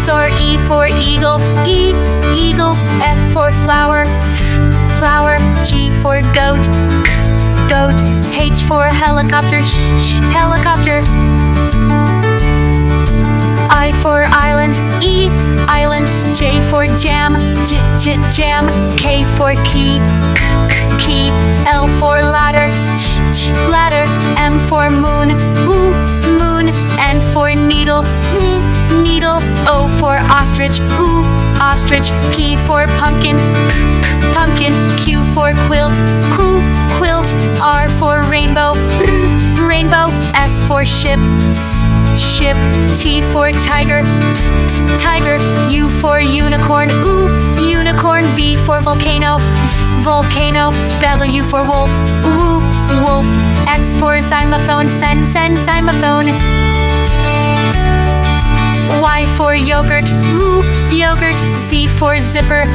dinosaur. E for eagle, eagle. F for flower, flower. G for goat, goat. H for helicopter, helicopter. I for island, island. J for jam, jam. K for key, key. L for ladder, ladder. M for moon, moon. N for needle, needle. O for ostrich, ostrich. P for pumpkin, pumpkin. Q for quilt, quilt. R for rainbow, rainbow. S for ship, ship. T for tiger, tiger. U for unicorn, unicorn. V for volcano, volcano. W for wolf, wolf. X for xylophone, xylophone. Y for yogurt, yogurt. Z for zipper,